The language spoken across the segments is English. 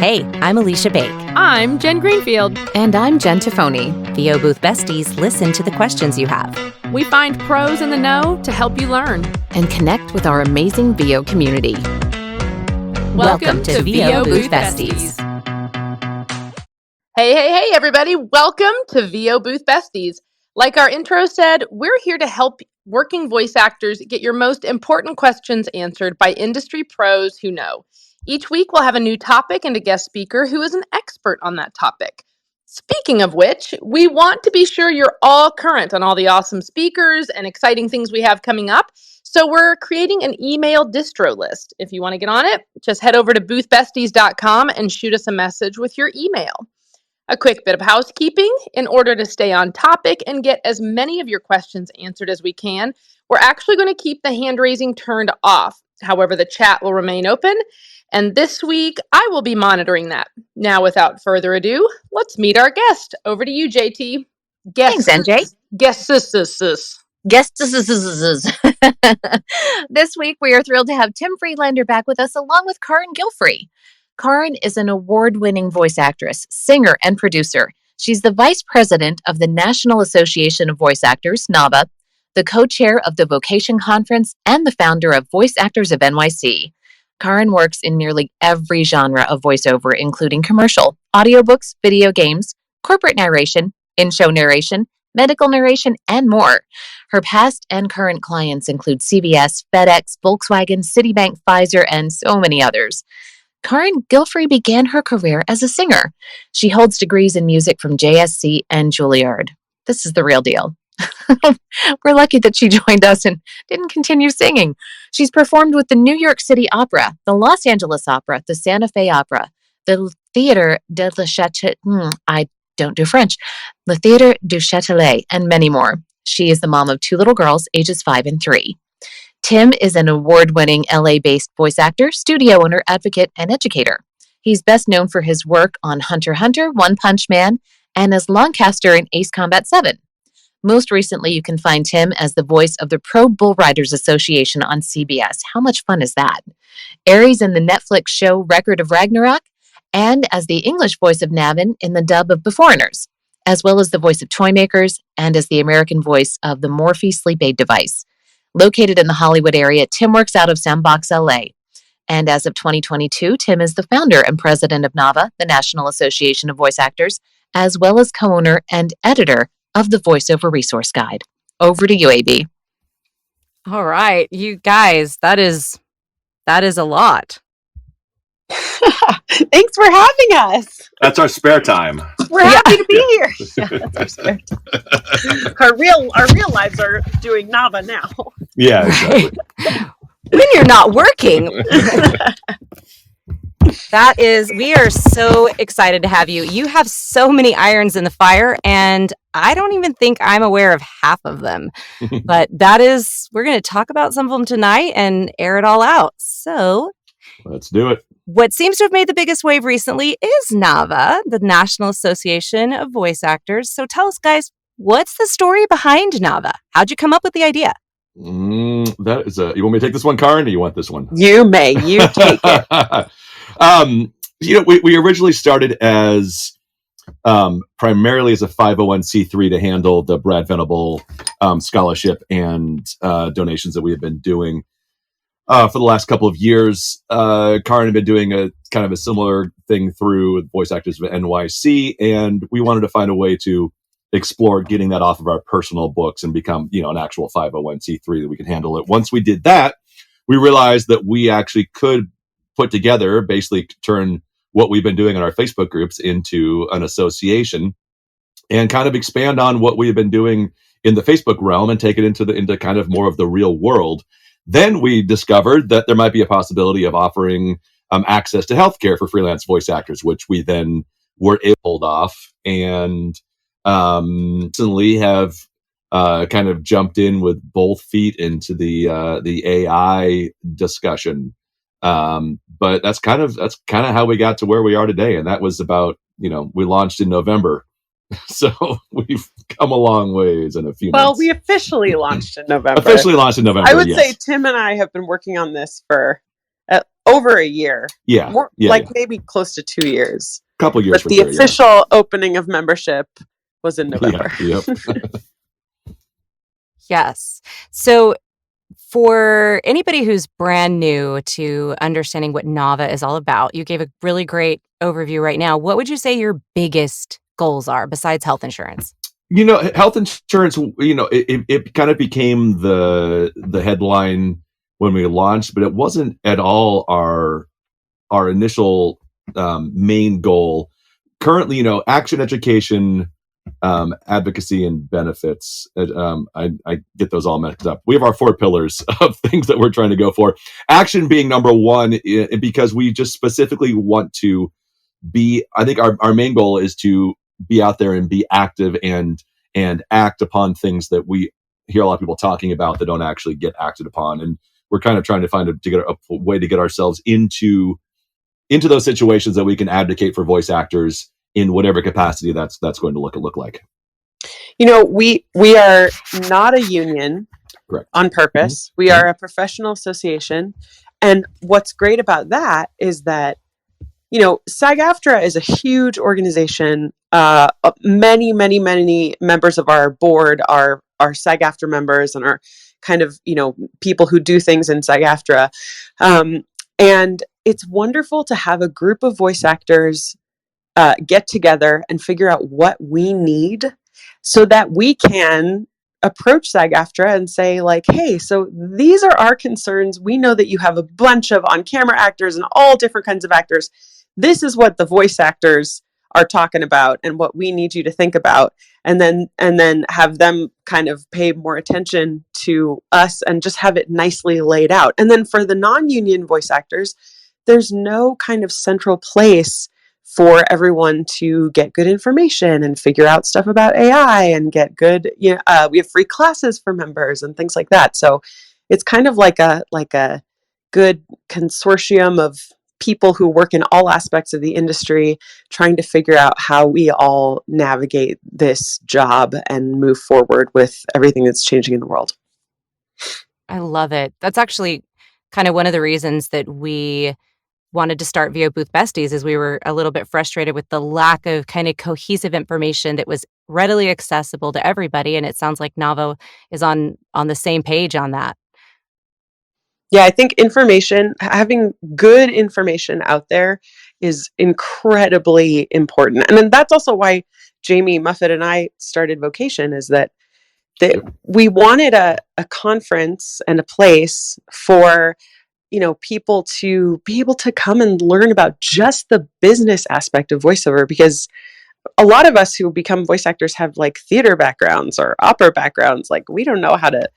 Hey, I'm Aleesha Bake. I'm Jen Greenfield. And I'm Jen Tophoney. VO Booth Besties listen to the questions you have. We find pros in the know to help you learn. And connect with our amazing VO community. Welcome to VO Booth Besties. Hey, everybody. Welcome to VO Booth Besties. Like our intro said, we're here to help working voice actors get your most important questions answered by industry pros who know. Each week, we'll have a new topic and a guest speaker who is an expert on that topic. Speaking of which, we want to be sure you're all current on all the awesome speakers and exciting things we have coming up. So we're creating an email distro list. If you want to get on it, just head over to boothbesties.com and shoot us a message with your email. A quick bit of housekeeping. In order to stay on topic and get as many of your questions answered as we can, we're actually going to keep the hand raising turned off. However, the chat will remain open. And this week, I will be monitoring that. Now, without further ado, let's meet our guest. Over to you, JT. Thanks, NJ. Guest. This week, we are thrilled to have Tim Friedlander back with us, along with Carin Gilfrey. Carin is an award-winning voice actress, singer, and producer. She's the vice president of the National Association of Voice Actors, NAVA, the co-chair of the Vocation Conference, and the founder of Voice Actors of NYC. Carin works in nearly every genre of voiceover, including commercial, audiobooks, video games, corporate narration, in-show narration, medical narration, and more. Her past and current clients include CVS, FedEx, Volkswagen, Citibank, Pfizer, and so many others. Carin Gilfrey began her career as a singer. She holds degrees in music from JSC and Juilliard. This is the real deal. We're lucky that she joined us and didn't continue singing. She's performed with the New York City Opera, the Los Angeles Opera, the Santa Fe Opera, the Theater de la Châtelet, I don't do French, the Theater du Châtelet, and many more. She is the mom of two little girls, ages 5 and 3. Tim is an award-winning LA-based voice actor, studio owner, advocate, and educator. He's best known for his work on Hunter x Hunter, One Punch Man, and as Longcaster in Ace Combat 7. Most recently, you can find Tim as the voice of the Pro Bull Riders Association on CBS. How much fun is that? Ares in the Netflix show Record of Ragnarok, and as the English voice of Navin in the dub of The Foreigners, as well as the voice of Toymakers and as the American voice of the Morphe sleep aid device. Located in the Hollywood area, Tim works out of Sandbox, LA. And as of 2022, Tim is the founder and president of NAVA, the National Association of Voice Actors, as well as co-owner and editor of the VoiceOver Resource Guide. Over to you, AB. All right, you guys, that is a lot. Thanks for having us. That's our spare time. We're happy to be here. Yeah, that's our spare time. Our real lives are doing NAVA now. Yeah, exactly. When you're not working. We are so excited to have you. You have so many irons in the fire, and I don't even think I'm aware of half of them. But we're going to talk about some of them tonight and air it all out. So let's do it. What seems to have made the biggest wave recently is NAVA, the National Association of Voice Actors. So tell us, guys, what's the story behind NAVA? How'd you come up with the idea? That is you want me to take this one, Carin, or you want this one? You may. You take it. We originally started as primarily as a 501c3 to handle the Brad Venable scholarship and donations that we have been doing for the last couple of years. Carin had been doing a kind of a similar thing through Voice Actors of NYC, and we wanted to find a way to explore getting that off of our personal books and become, an actual 501c3 that we can handle it. Once we did that, we realized that we actually could put together, basically turn what we've been doing in our Facebook groups into an association and kind of expand on what we've been doing in the Facebook realm and take it into kind of more of the real world. Then we discovered that there might be a possibility of offering access to healthcare for freelance voice actors, which we then were able to hold off, and recently have kind of jumped in with both feet into the AI discussion. But that's kind of how we got to where we are today, and that was about we launched in November. So we've come a long ways in a few months. Well, we officially launched in November. I would say Tim and I have been working on this for over a year. Yeah. More, Yeah. like yeah. maybe close to 2 years. Couple years But for the sure. official opening of membership was in November. Yeah. Yep. Yes. So for anybody who's brand new to understanding what NAVA is all about, you gave a really great overview right now. What would you say your biggest goals are besides health insurance? Health insurance, it kind of became the headline when we launched, but it wasn't at all our initial main goal. Currently, action, education, advocacy, and benefits. I get those all mixed up. We have our 4 pillars of things that we're trying to go for. Action being number one, because we just specifically want to be. I think our main goal is to be out there and be active and act upon things that we hear a lot of people talking about that don't actually get acted upon. And we're kind of trying to find a way to get ourselves into those situations that we can advocate for voice actors in whatever capacity that's going to look like. We are not a union. Correct. On purpose. Mm-hmm. We are a professional association. And what's great about that is that, SAG-AFTRA is a huge organization. Many, many, many members of our board are SAG-AFTRA members and are kind of, people who do things in SAG-AFTRA. And it's wonderful to have a group of voice actors get together and figure out what we need so that we can approach SAG-AFTRA and say, like, hey, so these are our concerns. We know that you have a bunch of on-camera actors and all different kinds of actors. This is what the voice actors are talking about and what we need you to think about. And then have them kind of pay more attention to us and just have it nicely laid out. And then for the non-union voice actors, there's no kind of central place for everyone to get good information and figure out stuff about AI and get good, we have free classes for members and things like that. So it's kind of like a good consortium of people who work in all aspects of the industry trying to figure out how we all navigate this job and move forward with everything that's changing in the world. I love it. That's actually kind of one of the reasons that we wanted to start VO Booth Besties, is we were a little bit frustrated with the lack of kind of cohesive information that was readily accessible to everybody. And it sounds like NAVA is on the same page on that. Yeah, I think having good information out there is incredibly important. And then that's also why Jamie Muffet and I started Vocation, is that we wanted a conference and a place for people to be able to come and learn about just the business aspect of voiceover, because a lot of us who become voice actors have like theater backgrounds or opera backgrounds. Like, we don't know how to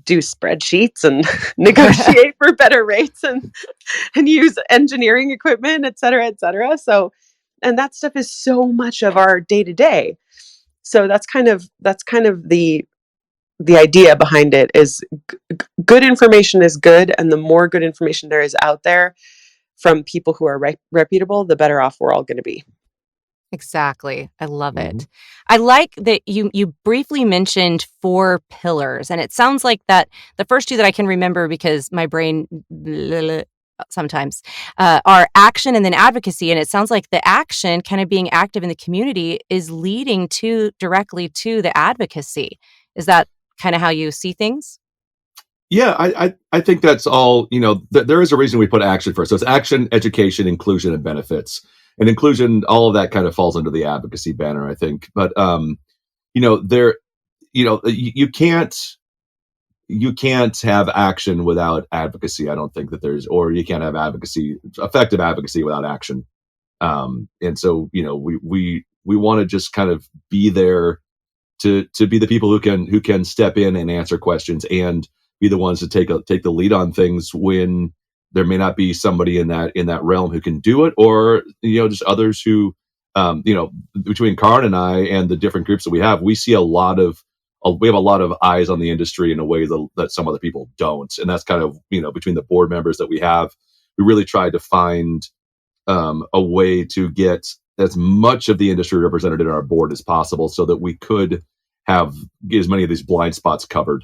do spreadsheets and negotiate for better rates and use engineering equipment, et cetera, et cetera. So, and that stuff is so much of our day to day. So that's kind of the idea behind it is good information is good. And the more good information there is out there from people who are reputable, the better off we're all going to be. Exactly. I love it. I like that you briefly mentioned 4 pillars, and it sounds like that the first 2 that I can remember, because my brain sometimes are action and then advocacy. And it sounds like the action, kind of being active in the community, is leading directly to the advocacy. Is that kind of how you see things? Yeah, I think that's all. There is a reason we put action first. So it's action, education, inclusion, and benefits. And inclusion, all of that kind of falls under the advocacy banner, I think. But you can't have action without advocacy. I don't think that or you can't have effective advocacy without action. And so we want to just kind of be there to be the people who can step in and answer questions and be the ones to take the lead on things when there may not be somebody in that realm who can do it, or just others who between Carin and I and the different groups that we have, we see we have a lot of eyes on the industry in a way that some other people don't. And that's kind of between the board members that we have, we really tried to find a way to get as much of the industry represented in our board as possible, so that we could get as many of these blind spots covered,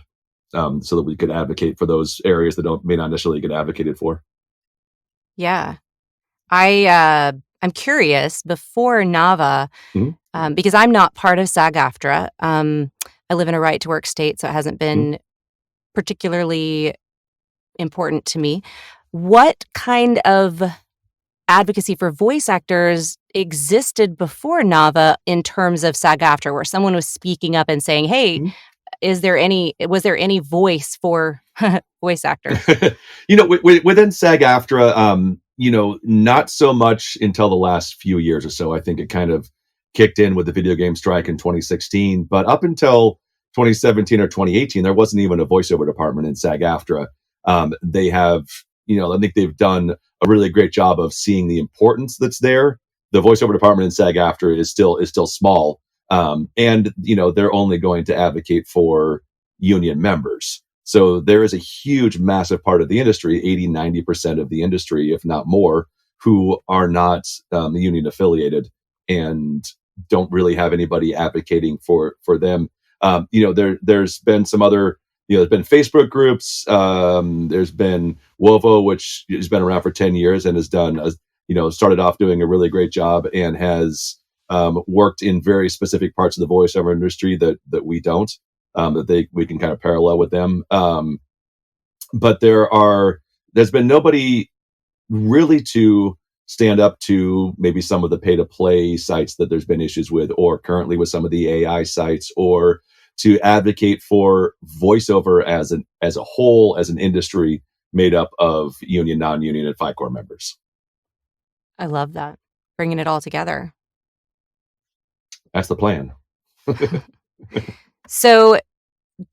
so that we could advocate for those areas that may not necessarily get advocated for. Yeah. I'm curious, before NAVA, because I'm not part of SAG-AFTRA. I live in a right to work state, so it hasn't been particularly important to me. What kind of advocacy for voice actors existed before NAVA in terms of SAG-AFTRA, where someone was speaking up and saying, "Hey, was there any voice for voice actors?" Within SAG-AFTRA, not so much until the last few years or so. I think it kind of kicked in with the video game strike in 2016, but up until 2017 or 2018, there wasn't even a voiceover department in SAG-AFTRA. They have, I think they've done a really great job of seeing the importance that's there. The voiceover department in SAG-AFTRA is still small, and they're only going to advocate for union members. So there is a huge, massive part of the industry, 80-90% of the industry, if not more, who are not union affiliated and don't really have anybody advocating for them. There's been some other, there's been Facebook groups. There's been WOVO, which has been around for 10 years and has done, started off doing a really great job and has worked in very specific parts of the voiceover industry that we don't. We can kind of parallel with them. But there's been nobody really to stand up to maybe some of the pay to play sites that there's been issues with, or currently with some of the AI sites, or to advocate for voiceover as a whole, as an industry made up of union, non-union, and FICOR members. I love that. Bringing it all together. That's the plan. So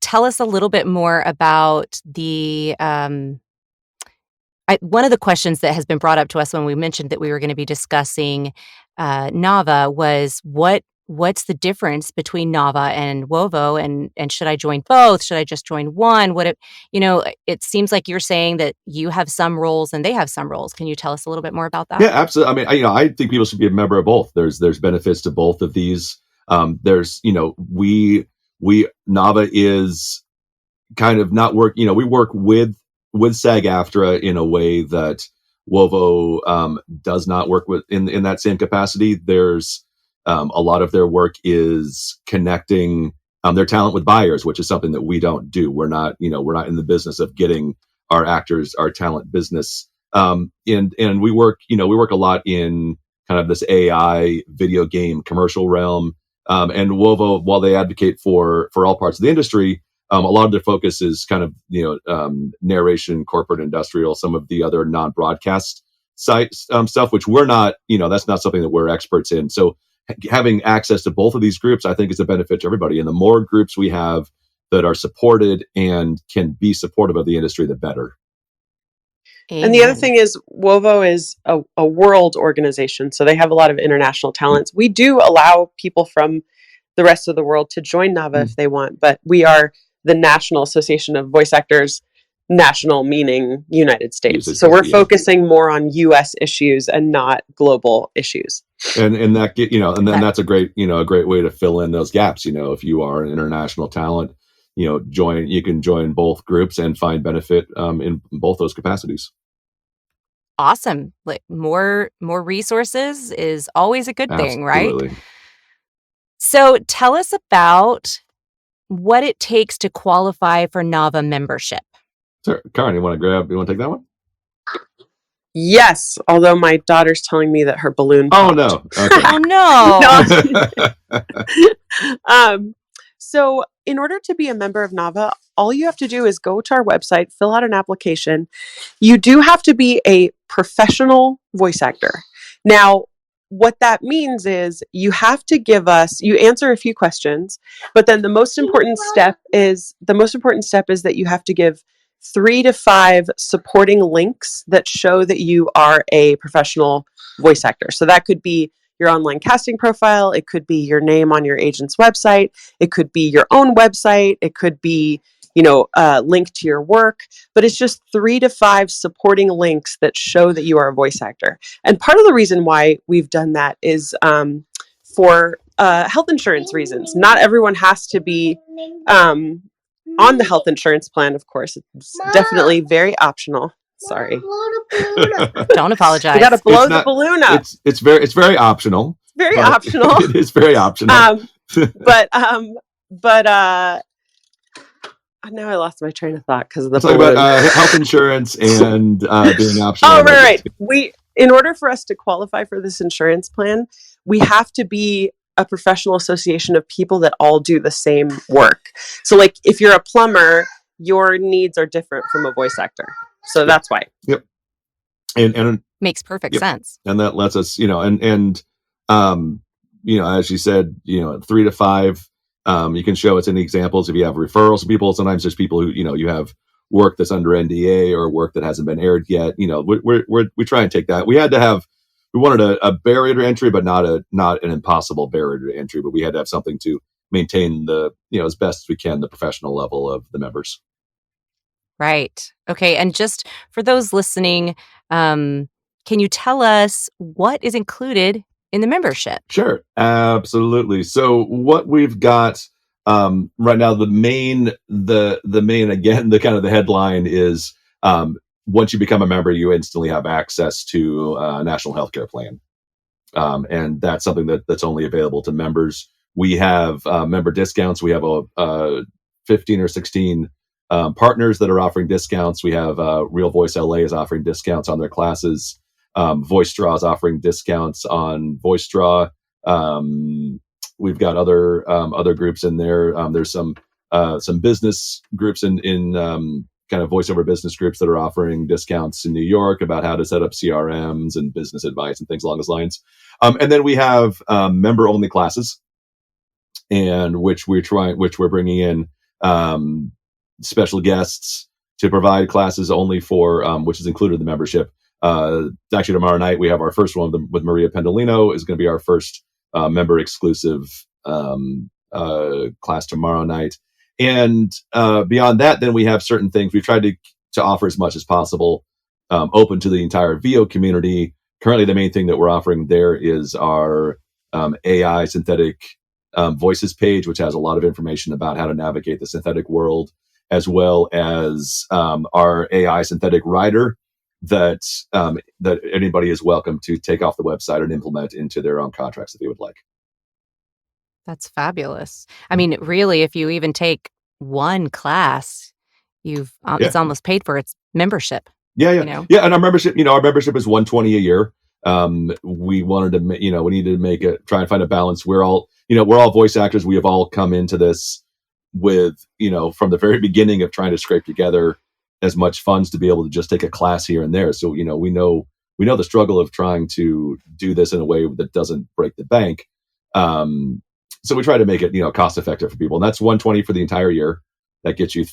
tell us a little bit more about the one of the questions that has been brought up to us when we mentioned that we were going to be discussing NAVA was what's the difference between NAVA and WOVO, and should I join both? Should I just join one? It seems like you're saying that you have some roles and they have some roles. Can you tell us a little bit more about that? Yeah, absolutely. I mean, I think people should be a member of both. There's benefits to both of these. NAVA is kind of not work. We work with SAG-AFTRA in a way that WOVO does not work with in that same capacity. There's a lot of their work is connecting their talent with buyers, which is something that we don't do. We're not in the business of getting our actors our talent business. And we work a lot in kind of this AI video game commercial realm. And WOVO, while they advocate for all parts of the industry, a lot of their focus is kind of narration, corporate, industrial, some of the other non-broadcast sites stuff, which we're not. That's not something that we're experts in. So having access to both of these groups, I think, is a benefit to everybody. And the more groups we have that are supported and can be supportive of the industry, the better. Amen. And the other thing is, WOVO is a world organization, so they have a lot of international talents. We do allow people from the rest of the world to join NAVA if they want, but we are the National Association of Voice Actors, national meaning United States. So we're focusing more on U.S. issues and not global issues. And that's a great way to fill in those gaps. If you are an international talent, you can join both groups and find benefit in both those capacities. Awesome. Like more resources is always a good thing, right? So tell us about what it takes to qualify for NAVA membership. Sure. Carin, you want to take that one? Yes, although my daughter's telling me that her balloon popped. Oh no. Okay. Oh no. So in order to be a member of NAVA, all you have to do is go to our website, fill out an application. You do have to be a professional voice actor. Now, what that means is you have to you answer a few questions, but then the most important step is that you have to give 3 to 5 supporting links that show that you are a professional voice actor. So that could be your online casting profile. It could be your name on your agent's website. It could be your own website. It could be, link to your work, but it's just 3 to 5 supporting links that show that you are a voice actor. And part of the reason why we've done that is for health insurance reasons. Not everyone has to be on the health insurance plan, of course. It's definitely very optional. Sorry. Don't apologize. You got to blow It's the not- balloon up. It's very optional. Very but optional. It is very optional. But now I lost my train of thought because of the Talk balloon. about health insurance and being optional. Oh, right. In order for us to qualify for this insurance plan, we have to be a professional association of people that all do the same work. So, like, if you're a plumber, your needs are different from a voice actor. So that's why. Yep. And Makes perfect sense. And that lets us, and as you said, 3 to 5. You can show us any examples if you have referrals of people. Sometimes there's people who, you have work that's under NDA or work that hasn't been aired yet. We try and take that. We wanted a barrier to entry, but not an impossible barrier to entry. But we had to have something to maintain the, as best as we can, the professional level of the members. Right. Okay. And just for those listening, can you tell us what is included in the membership? Sure. Absolutely. So what we've got right now, the main, again, the kind of the headline is once you become a member, you instantly have access to a national healthcare plan. And that's something that's only available to members. We have member discounts. We have 15 or 16 partners that are offering discounts. We have Real Voice LA is offering discounts on their classes. VoiceDraw is offering discounts on VoiceDraw. We've got other groups in there. There's some business groups in kind of voiceover business groups that are offering discounts in New York about how to set up CRMs and business advice and things along those lines. And then we have member only classes, and which we're bringing in special guests to provide classes only for which is included in the membership. Actually, tomorrow night we have our first one with Maria Pendolino. Is going to be our first member exclusive class tomorrow night. And beyond that, then we have certain things we've tried to offer as much as possible, open to the entire VO community. Currently, the main thing that we're offering there is our AI synthetic voices page, which has a lot of information about how to navigate the synthetic world, as well as our AI synthetic writer that anybody is welcome to take off the website and implement into their own contracts if they would like. That's fabulous. I mean, really, if you even take one class, it's almost paid for its membership. Yeah. And our membership is $120 a year. We wanted to, we needed to try and find a balance. We're all voice actors. We have all come into this with, from the very beginning of trying to scrape together as much funds to be able to just take a class here and there. So, we know the struggle of trying to do this in a way that doesn't break the bank. So we try to make it, cost effective for people. And that's $120 for the entire year. That gets you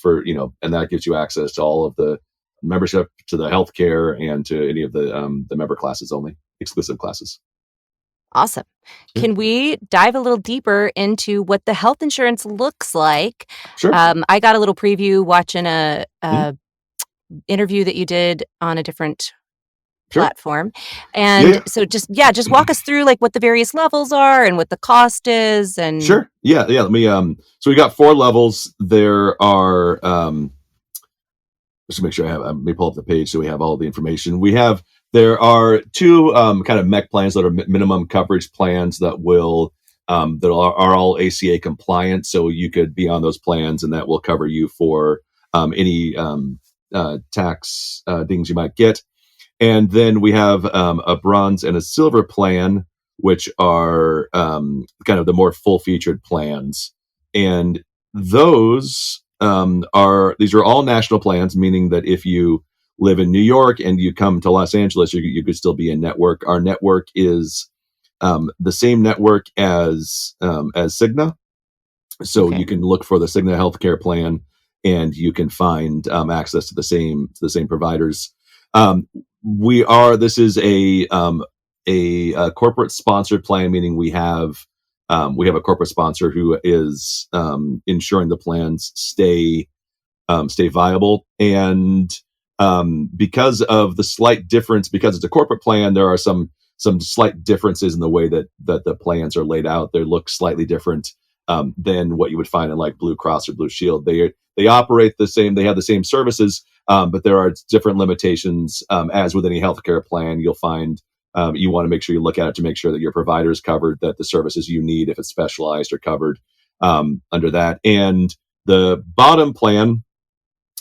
and that gives you access to all of the membership, to the healthcare, and to any of the member classes only, exclusive classes. Awesome. Can we dive a little deeper into what the health insurance looks like? Sure. I got a little preview watching a interview that you did on a different platform. And so just walk us through like what the various levels are and what the cost is. And Sure. Yeah. Let me, so we got 4 levels. There are, just to make sure let me pull up the page so we have all the information. There are 2 kind of MEC plans that are minimum coverage plans that will, that are all ACA compliant. So you could be on those plans and that will cover you for any tax dings you might get. And then we have a bronze and a silver plan, which are kind of the more full-featured plans. And those these are all national plans, meaning that if you live in New York and you come to Los Angeles, you could still be in network. Our network is the same network as Cigna. So you can look for the Cigna healthcare plan and you can find access to the same providers. This is a corporate sponsored plan, meaning we have a corporate sponsor who is ensuring the plans stay viable. And because of the slight difference, because it's a corporate plan, there are some slight differences in the way that the plans are laid out. They look slightly different than what you would find in like Blue Cross or Blue Shield. They they operate the same, they have the same services, but there are different limitations. As with any healthcare plan, you'll find you want to make sure you look at it to make sure that your provider is covered, that the services you need, if it's specialized, are covered under that. And the bottom plan,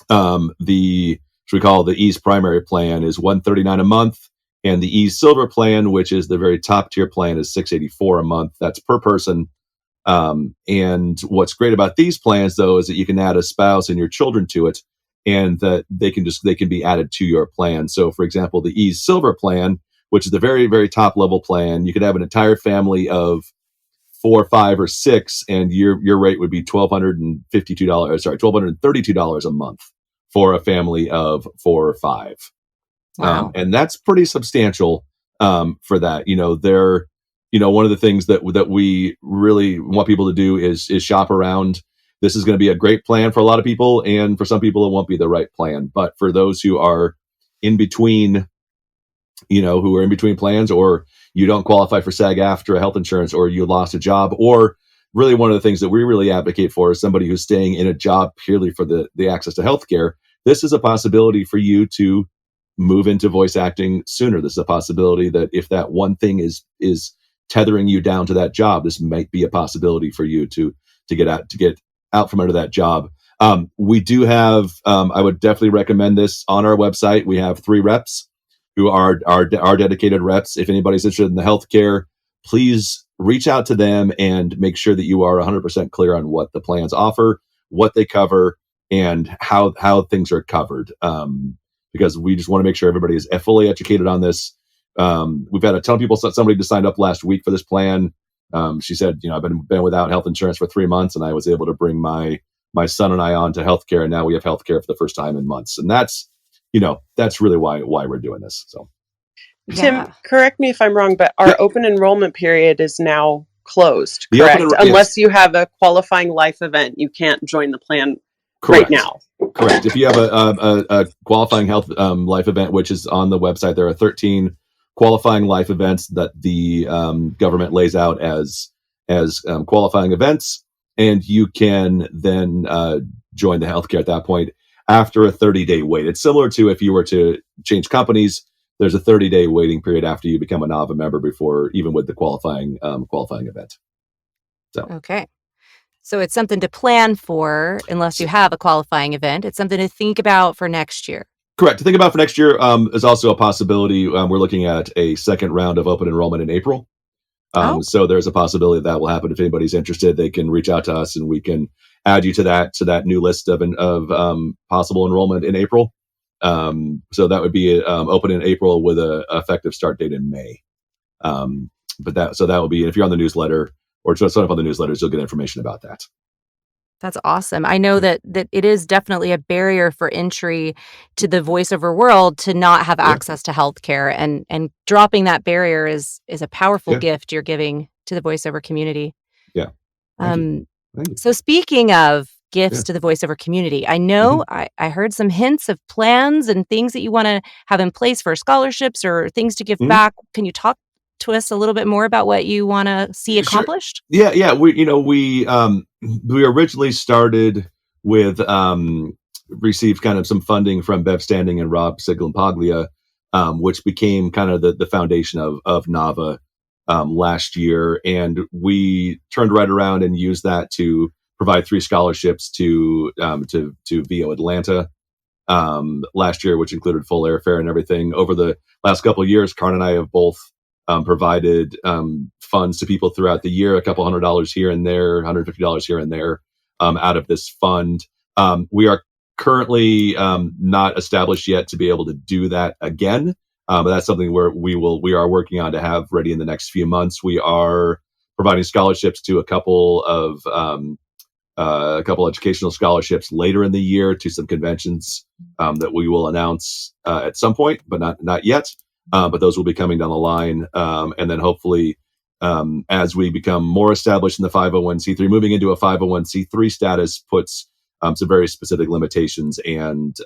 the which we call the Ease Primary plan, is $139 a month, and the Ease Silver plan, which is the very top tier plan, is $684 a month. That's per person. And what's great about these plans, though, is that you can add a spouse and your children to it, and that they can be added to your plan. So, for example, the Ease Silver plan, which is the very, very top level plan, you could have an entire family of 4, 5, or 6, and your rate would be $1,232 a month for a family of 4 or 5. Wow. And that's pretty substantial for that. One of the things that we really want people to do is shop around. This is going to be a great plan for a lot of people, and for some people it won't be the right plan. But for those who are in between, who are in between plans, or you don't qualify for SAG-AFTRA health insurance, or you lost a job, or really one of the things that we really advocate for is somebody who's staying in a job purely for the access to healthcare. This is a possibility for you to move into voice acting sooner. This is a possibility that if that one thing is tethering you down to that job, this might be a possibility for you to get out from under that job. We do have, I would definitely recommend this on our website. We have 3 reps who are dedicated reps. If anybody's interested in the healthcare, please reach out to them and make sure that you are 100% clear on what the plans offer, what they cover, and how things are covered. Because we just want to make sure everybody is fully educated on this. We've had a ton of people. Somebody just signed up last week for this plan. She said, I've been without health insurance for 3 months, and I was able to bring my son and I on to healthcare, and now we have healthcare for the first time in months. And that's really why we're doing this. So, Tim, correct me if I'm wrong, but our open enrollment period is now closed, correct? Unless you have a qualifying life event, you can't join the plan right now. Correct. If you have a qualifying health life event, which is on the website, there are 13 qualifying life events that the government lays out as qualifying events, and you can then join the healthcare at that point after a 30-day wait. It's similar to if you were to change companies. There's a 30-day waiting period after you become a NAVA member before even with the qualifying event. So okay. So it's something to plan for unless you have a qualifying event. It's something to think about for next year. Correct. To think about for next year is also a possibility. We're looking at a second round of open enrollment in April. So there's a possibility that will happen. If anybody's interested, they can reach out to us and we can add you to that new list of possible enrollment in April. So that would be open in April with a effective start date in May. But that will be, if you're on the newsletter or sign up on the newsletters, you'll get information about that. That's awesome. I know that it is definitely a barrier for entry to the voiceover world to not have access to healthcare, and dropping that barrier is a powerful gift you're giving to the voiceover community. Yeah. Thank you. So speaking of gifts to the voiceover community, I know I heard some hints of plans and things that you want to have in place for scholarships or things to give back. Can you talk to us a little bit more about what you want to see accomplished? Sure. Yeah. We originally started with received kind of some funding from Bev Standing and Rob Siglampaglia, which became kind of the foundation of NAVA last year, and we turned right around and used that to provide 3 scholarships to VO Atlanta last year, which included full airfare and everything. Over the last couple of years, Karin and I have both provided funds to people throughout the year, a couple $100 here and there, $150 here and there out of this fund. We are currently not established yet to be able to do that again, but that's something where we are working on to have ready in the next few months. We are providing scholarships to a couple educational scholarships later in the year to some conventions that we will announce at some point, but not yet. But those will be coming down the line. And then hopefully, as we become more established in the 501c3, moving into a 501c3 status puts some very specific limitations and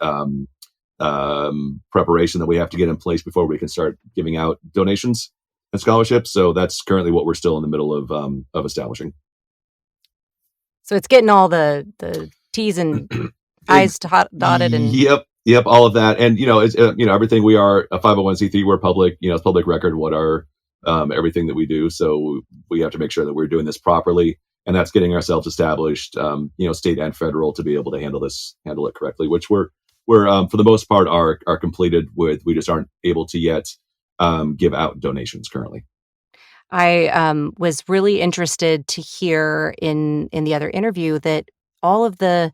preparation that we have to get in place before we can start giving out donations and scholarships. So that's currently what we're still in the middle of establishing. So it's getting all the T's and I's dotted and Yep, all of that. And it's everything. We are a 501c3. We're public, it's public record what our everything that we do. So we have to make sure that we're doing this properly, and that's getting ourselves established, state and federal, to be able to handle it correctly, which we're for the most part are completed with. We just aren't able to yet give out donations currently. I was really interested to hear in the other interview that all of the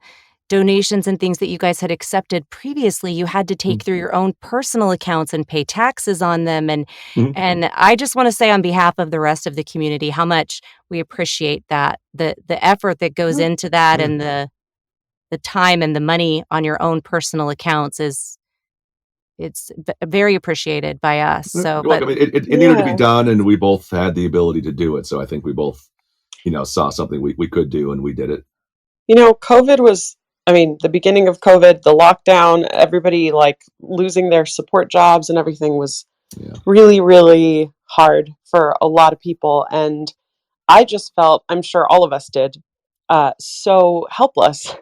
donations and things that you guys had accepted previously, you had to take through your own personal accounts and pay taxes on them. And I just want to say on behalf of the rest of the community how much we appreciate that, the effort that goes into that, and the time and the money on your own personal accounts it's very appreciated by us. So, but it needed to be done, and we both had the ability to do it. So I think we both, saw something we could do, and we did it. COVID was, the beginning of COVID, the lockdown, everybody like losing their support jobs and everything was really, really hard for a lot of people. And I just felt, I'm sure all of us did, so helpless.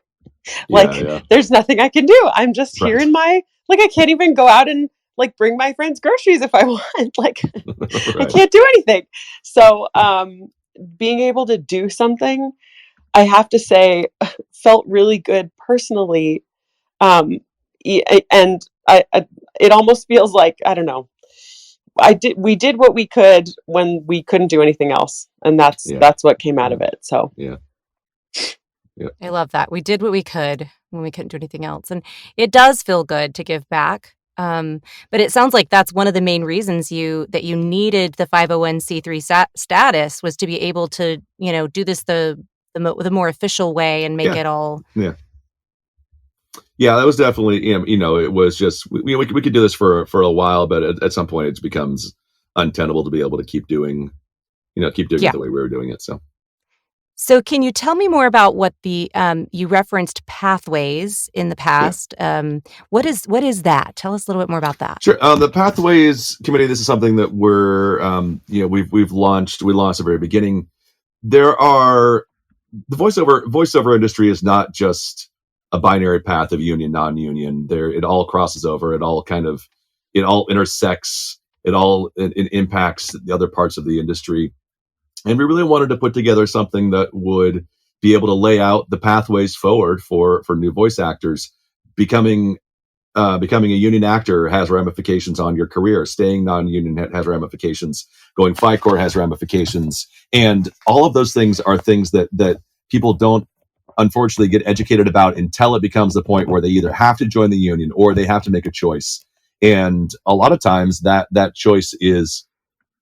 There's nothing I can do. I'm just here in my, I can't even go out and bring my friends groceries if I want. I can't do anything. So being able to do something, I have to say, felt really good personally. And it almost feels like, I don't know, we did what we could when we couldn't do anything else. And that's what came out of it. So, I love that. We did what we could when we couldn't do anything else. And it does feel good to give back. But it sounds like that's one of the main reasons that you needed the 501c3 status, was to be able to, do this the more official way and make it all. Yeah, that was definitely, it was just, we could do this for a while, but at some point it becomes untenable to be able to keep doing it the way we were doing it. So can you tell me more about what the, you referenced pathways in the past. What is that? Tell us a little bit more about that. Sure. The Pathways Committee, this is something that we launched at the very beginning. There are, the voiceover industry is not just a binary path of union, non-union. It all crosses over. It all intersects. It impacts the other parts of the industry. And we really wanted to put together something that would be able to lay out the pathways forward for new voice actors. Becoming a union actor has ramifications on your career. Staying non-union has ramifications. Going FICOR has ramifications. And all of those things are things that people don't, unfortunately, get educated about until it becomes the point where they either have to join the union or they have to make a choice. And a lot of times that choice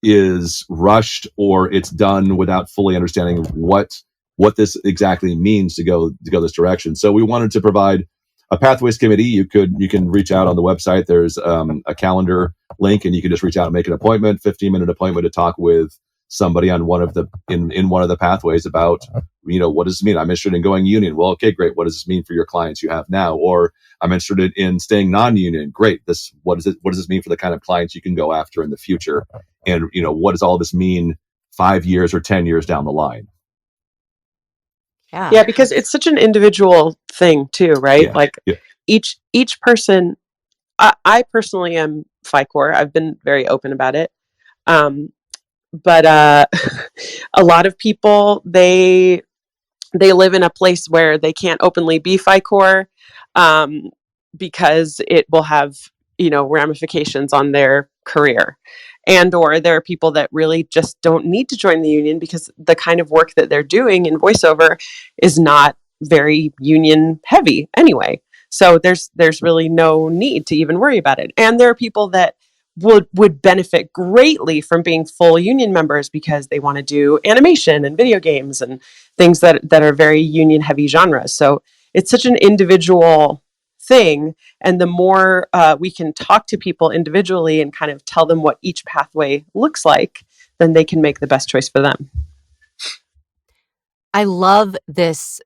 is rushed, or it's done without fully understanding what this exactly means to go this direction. So we wanted to provide a Pathways Committee. You can reach out on the website. There's a calendar link, and you can just reach out and make an appointment, 15-minute appointment, to talk with somebody on one of the pathways about, what does this mean? I'm interested in going union. Well, okay, great. What does this mean for your clients you have now? Or I'm interested in staying non-union. Great. What does this mean for the kind of clients you can go after in the future? And, what does all this mean 5 years or 10 years down the line? Yeah, because it's such an individual thing too, right? Each person, I personally am FICOR. I've been very open about it. But a lot of people, they live in a place where they can't openly be FICOR because it will have, ramifications on their career. And or there are people that really just don't need to join the union because the kind of work that they're doing in voiceover is not very union heavy anyway. So there's really no need to even worry about it. And there are people that would benefit greatly from being full union members because they want to do animation and video games and things that are very union heavy genres. So it's such an individual thing. And the more we can talk to people individually and kind of tell them what each pathway looks like, then they can make the best choice for them. I love this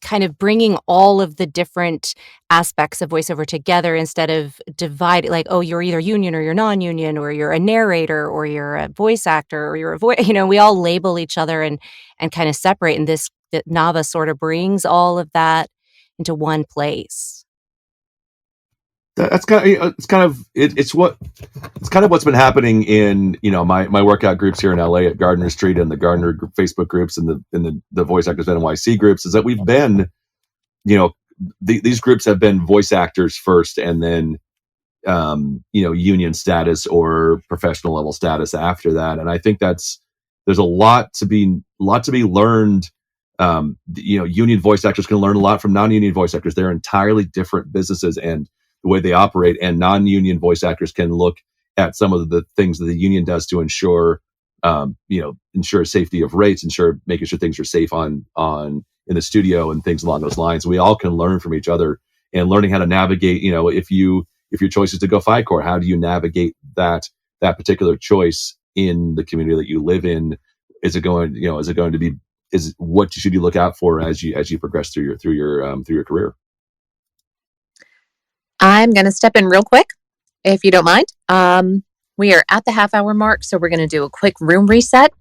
kind of bringing all of the different aspects of voiceover together instead of dividing, like, oh, you're either union or you're non-union, or you're a narrator or you're a voice actor or you're a voice, we all label each other and kind of separate. And that NAVA sort of brings all of that into one place? That's kind of it's kind of what's been happening in my workout groups here in LA at Gardner Street and the Gardner Facebook groups and the Voice Actors NYC groups, is that we've been these groups have been voice actors first, and then union status or professional level status after that. And I think there's a lot to be learned. Union voice actors can learn a lot from non-union voice actors. They're entirely different businesses and the way they operate, and non-union voice actors can look at some of the things that the union does to ensure safety of rates, making sure things are safe on in the studio and things along those lines. We all can learn from each other, and learning how to navigate, if your choice is to go FICOR, how do you navigate that particular choice in the community that you live in? What should you look out for as you progress through your career? I'm going to step in real quick, if you don't mind. We are at the half-hour mark, so we're going to do a quick room reset.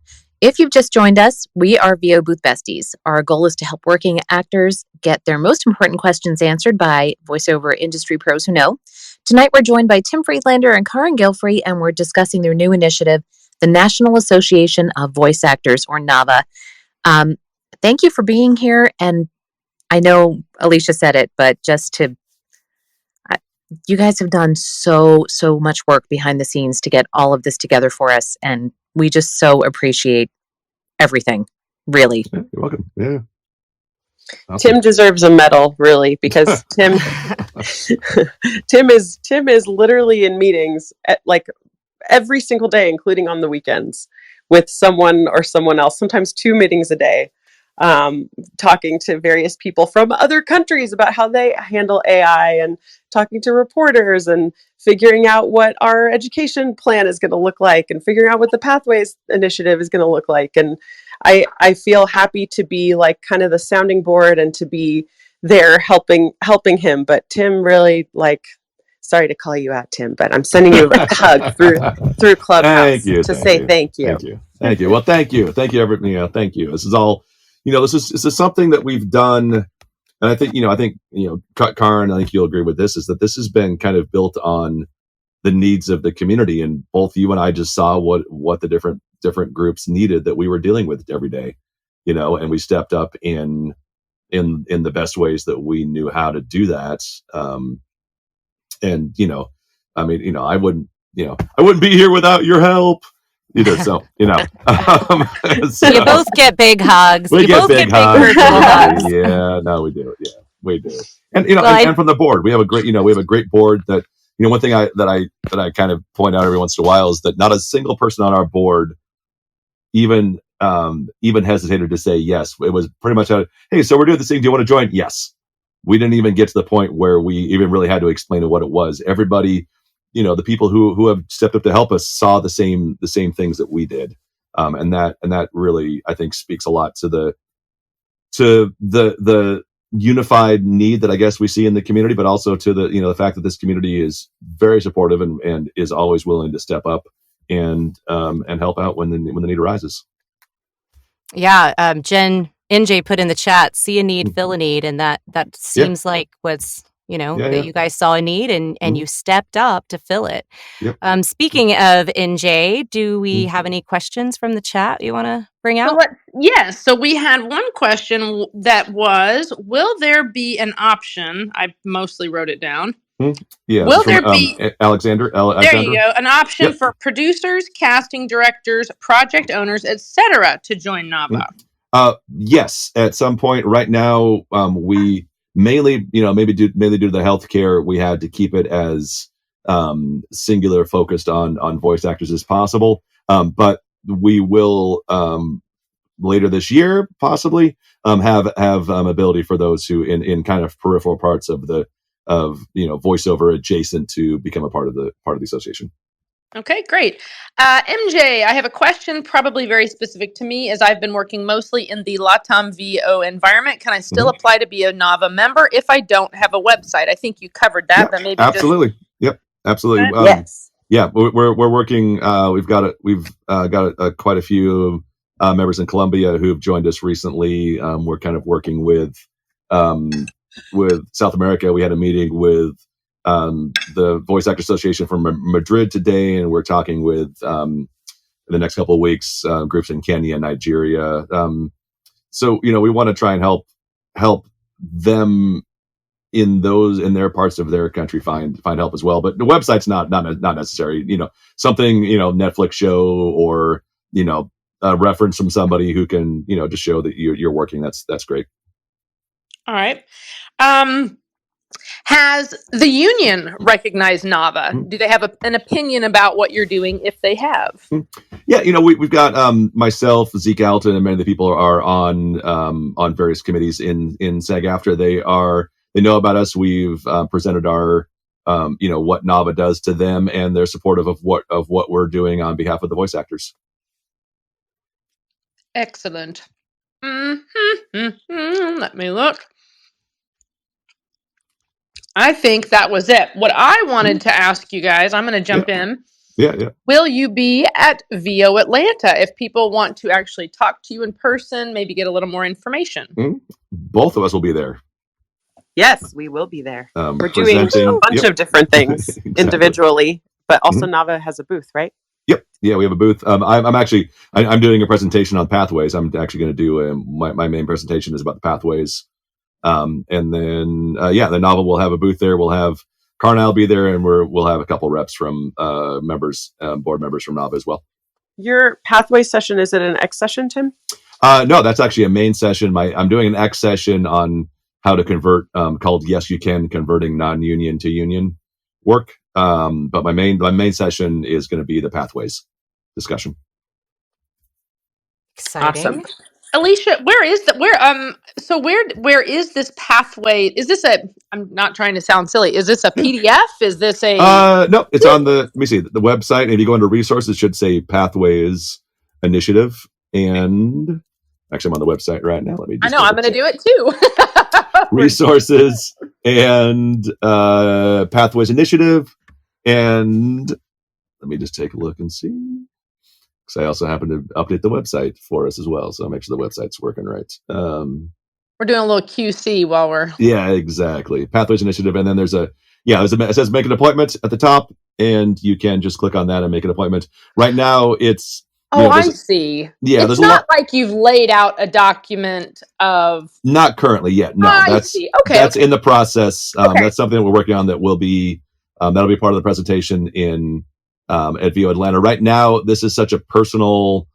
If you've just joined us, we are VO Booth Besties. Our goal is to help working actors get their most important questions answered by voiceover industry pros who know. Tonight, we're joined by Tim Friedlander and Carin Gilfrey, and we're discussing their new initiative, the National Association of Voice Actors, or NAVA. Thank you for being here, and I know Aleesha said it, but you guys have done so much work behind the scenes to get all of this together for us, and we just so appreciate everything, really. Yeah, you're welcome. Yeah. Awesome. Tim deserves a medal, really, because Tim is literally in meetings at every single day, including on the weekends, with someone or someone else, sometimes 2 meetings a day, talking to various people from other countries about how they handle AI, and talking to reporters and figuring out what our education plan is going to look like, and figuring out what the Pathways Initiative is going to look like. And I feel happy to be kind of the sounding board and to be there helping him. But Tim really, sorry to call you out, Tim, but I'm sending you a hug through Clubhouse to say thank you. Thank you. Well, thank you. Thank you, everybody. Thank you. This is all, this is something that we've done. And I think, Carin, I think you'll agree with this, is that this has been kind of built on the needs of the community. And both you and I just saw what the different groups needed that we were dealing with every day, and we stepped up in the best ways that we knew how to do that. I wouldn't be here without your help either. So, so you both get big hugs. We get big hugs. hugs. Yeah, no, we do. Yeah, we do. And and from the board, we have a great board that, one thing that I kind of point out every once in a while is that not a single person on our board even hesitated to say yes. It was pretty much hey, so we're doing this thing. Do you want to join? Yes. We didn't even get to the point where we even really had to explain what it was. Everybody, the people who have stepped up to help us saw the same things that we did, and that really, I think, speaks a lot to the unified need that I guess we see in the community, but also to the fact that this community is very supportive and is always willing to step up and help out when the need arises. Yeah, NJ put in the chat, see a need, fill a need, and that seems like what's that you guys saw a need and you stepped up to fill it. Yep. Speaking of NJ, do we have any questions from the chat you want to bring out? Yes. So we had one question that was, will there be an option? I mostly wrote it down. Yeah. Will there be Alexander? There you go. An option for producers, casting directors, project owners, etc. to join NAVA? Yes, at some point. Right now, we mainly, maybe due to the healthcare, we had to keep it as singular focused on voice actors as possible. But we will later this year possibly have ability for those who in kind of peripheral parts of voiceover adjacent to become a part of the association. Okay, great. MJ, I have a question probably very specific to me, as I've been working mostly in the LATAM VO environment. Can I still apply to be a NAVA member if I don't have a website? I think you covered that, but maybe absolutely. Yep, absolutely. Yes. Yeah, we're working. We've got quite a few members in Colombia who've joined us recently. We're kind of working with with South America. We had a meeting with the Voice Actor Association from Madrid today, and we're talking with in the next couple of weeks groups in Kenya, Nigeria. So we want to try and help them in their parts of their country find help as well. But the website's not necessary. Something Netflix show or a reference from somebody who can just show that you're working. That's great. All right. Has the union recognized NAVA? Do they have an opinion about what you're doing if they have? Yeah, we've got myself, Zeke Alton, and many of the people are on various committees in SAG-AFTRA. They know about us. We've presented our what NAVA does to them, and they're supportive of what we're doing on behalf of the voice actors. Excellent. Let me look. I think that was it. What I wanted to ask you guys, I'm going to jump in. Yeah. Will you be at VO Atlanta if people want to actually talk to you in person, maybe get a little more information? Both of us will be there. Yes, we will be there. We're doing presenting- a bunch of different things Exactly. individually, but also NAVA has a booth, right? Yep. Yeah, we have a booth. I'm doing a presentation on pathways. I'm actually going to do my main presentation is about the pathways. And then the NAVA will have a booth there. We'll have Carin will be there, and we'll have a couple reps from board members from NAVA as well. Your pathway session, is it an X session, Tim? No, that's actually a main session. I'm doing an X session on how to convert, called Yes You Can, converting non-union to union work. But my main session is going to be the pathways discussion. Exciting. Awesome. Aleesha, where is this pathway? Is this I'm not trying to sound silly. Is this a PDF? Is this a no, it's on let me see the website. And if you go into resources, it should say Pathways Initiative. And actually, I'm on the website right now. Let me just I'm going to do it too. Resources and Pathways Initiative. And let me just take a look and see. Because I also happen to update the website for us as well. So make sure the website's working right. We're doing a little QC while we're... Yeah, exactly. Pathways Initiative. And then it says make an appointment at the top. And you can just click on that and make an appointment. Right now, it's... I see. Yeah, it's not like you've laid out a document of... Not currently yet. No, I see. Okay. That's in the process. That's something that we're working on that will be... that'll be part of the presentation at VO Atlanta. Right now, this is such a personal...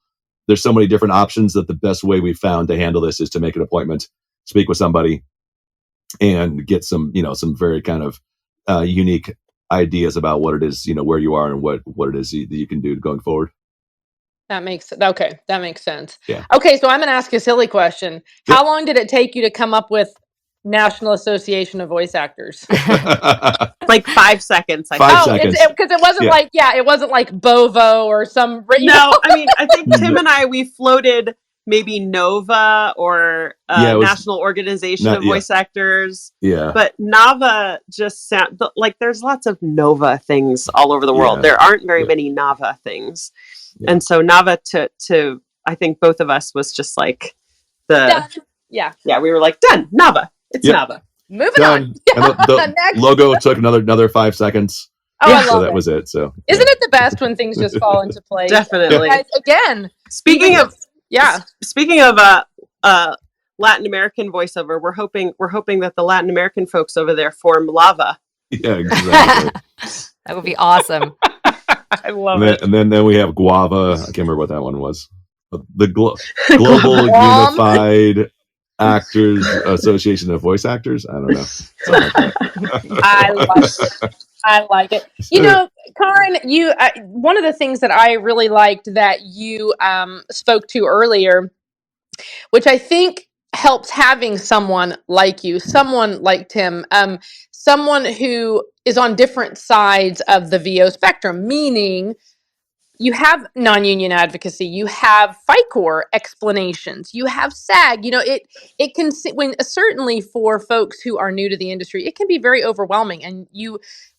There's so many different options that the best way we found to handle this is to make an appointment, speak with somebody, and get some very kind of unique ideas about what it is, where you are and what it is that you can do going forward. That makes sense. Yeah. Okay, so I'm going to ask a silly question. How long did it take you to come up with National Association of Voice Actors? Like 5 seconds. 5 seconds. Because it wasn't it wasn't like Bovo or some... No, I mean, I think Tim and I, we floated maybe NOVA or National Organization of Voice Actors. Yeah. But NAVA just sound like there's lots of NOVA things all over the world. There aren't very many NAVA things. Yeah. And so NAVA to I think both of us was just like the... Yeah, we were like, done, NAVA. It's NAVA. Moving on. And the logo took another 5 seconds. Oh, I love so that it. was it. So isn't it the best when things just fall into place? Definitely. Guys, again, speaking of Latin American voiceover, we're hoping that the Latin American folks over there form LAVA. Yeah, exactly. That would be awesome. I love it. And then we have Guava. I can't remember what that one was. The Global Unified Actors Association of Voice Actors. I don't know. Something like that. I like it. Carin, you one of the things that I really liked that you spoke to earlier, which I think helps having someone like you, someone like Tim, someone who is on different sides of the VO spectrum, meaning you have non-union advocacy, you have FICOR explanations, you have SAG. It can, certainly for folks who are new to the industry, it can be very overwhelming. And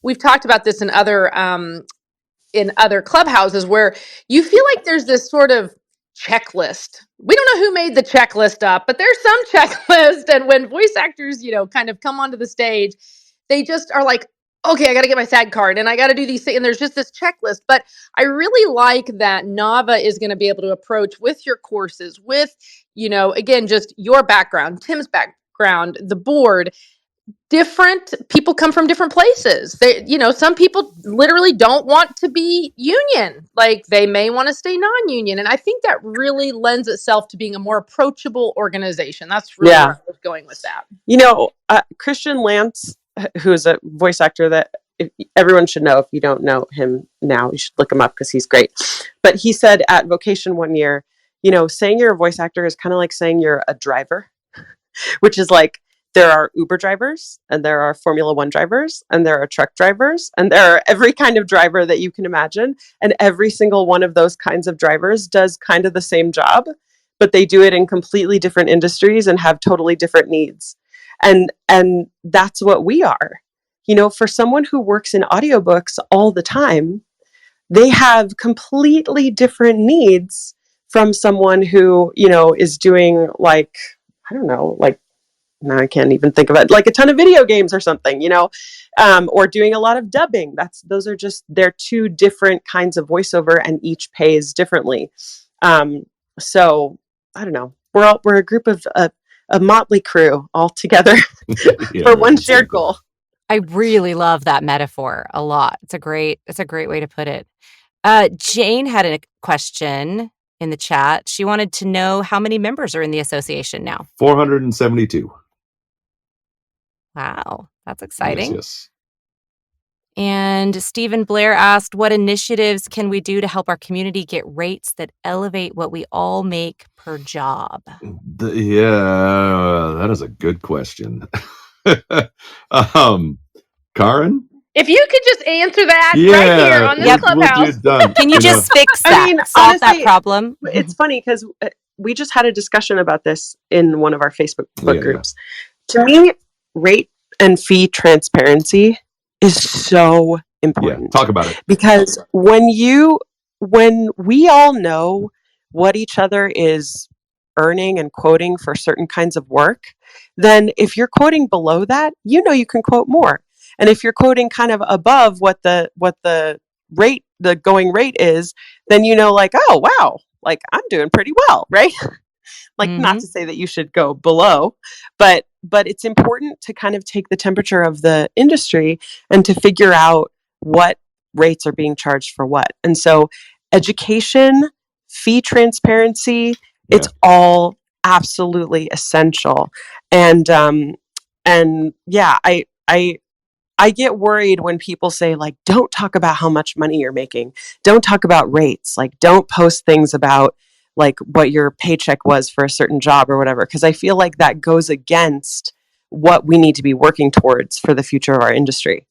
we've talked about this in other clubhouses where you feel like there's this sort of checklist. We don't know who made the checklist up, but there's some checklist. And when voice actors, kind of come onto the stage, they just are like, okay, I got to get my SAG card and I got to do these things. And there's just this checklist. But I really like that NAVA is going to be able to approach with your courses, with, again, just your background, Tim's background, the board. Different people come from different places. Some people literally don't want to be union. Like they may want to stay non-union. And I think that really lends itself to being a more approachable organization. That's really where I was going with that. Christian Lance, who is a voice actor that everyone should know. If you don't know him now, you should look him up because he's great. But he said at Vocation one year, saying you're a voice actor is kind of like saying you're a driver, which is like, there are Uber drivers and there are Formula One drivers and there are truck drivers and there are every kind of driver that you can imagine. And every single one of those kinds of drivers does kind of the same job, but they do it in completely different industries and have totally different needs. And that's what we are. For someone who works in audiobooks all the time, they have completely different needs from someone who, is doing like, I don't know, like, now I can't even think of it, like a ton of video games or something, or doing a lot of dubbing. They're two different kinds of voiceover and each pays differently. So I don't know. We're a group of a motley crew all together for one shared goal. I really love that metaphor a lot. It's a great way to put it. Jane had a question in the chat. She wanted to know how many members are in the association now. 472. Wow, that's exciting. Yes. And Stephen Blair asked, what initiatives can we do to help our community get rates that elevate what we all make per job? That is a good question. Carin? If you could just answer that right here on this Clubhouse. Can you just fix that? Solve that problem? It's funny because we just had a discussion about this in one of our Facebook groups. To me, rate and fee transparency is so important. Yeah, talk about it. Because when we all know what each other is earning and quoting for certain kinds of work, then if you're quoting below that, you can quote more. And if you're quoting kind of above what the rate, the going rate is, then like, oh wow, like I'm doing pretty well, right? Like not to say that you should go below, but it's important to kind of take the temperature of the industry and to figure out what rates are being charged for what. And so education, fee transparency, it's all absolutely essential. And I get worried when people say, like, don't talk about how much money you're making. Don't talk about rates. Like, don't post things about like what your paycheck was for a certain job or whatever. Because I feel like that goes against what we need to be working towards for the future of our industry.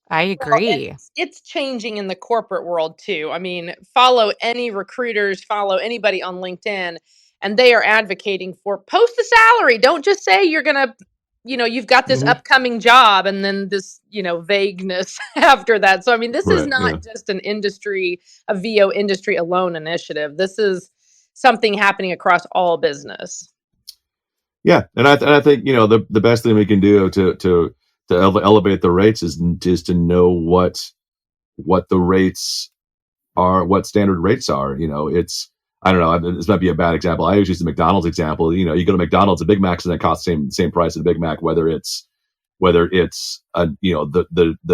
I agree. Well, it's changing in the corporate world too. I mean, follow any recruiters, follow anybody on LinkedIn, and they are advocating for post the salary. Don't just say you're going to, you've got this upcoming job and then this, vagueness after that. So, I mean, this is not just an industry, a VO industry alone initiative. This is something happening across all business. Yeah. And I think, the best thing we can do to elevate the rates is to know what the rates are, what standard rates are. I don't know, this might be a bad example. I always use the McDonald's example. You go to McDonald's, a Big Mac's going to cost the same price as a Big Mac, whether it's the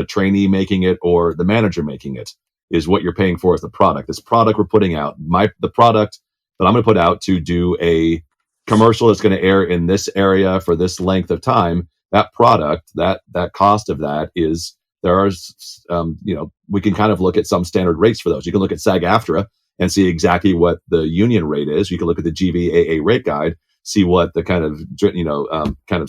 trainee making it or the manager making it, is what you're paying for as the product. This product we're putting out, the product that I'm going to put out to do a commercial that's going to air in this area for this length of time. That product, that cost of that is, we can kind of look at some standard rates for those. You can look at SAG-AFTRA and see exactly what the union rate is. You can look at the GVAA rate guide, see what the kind of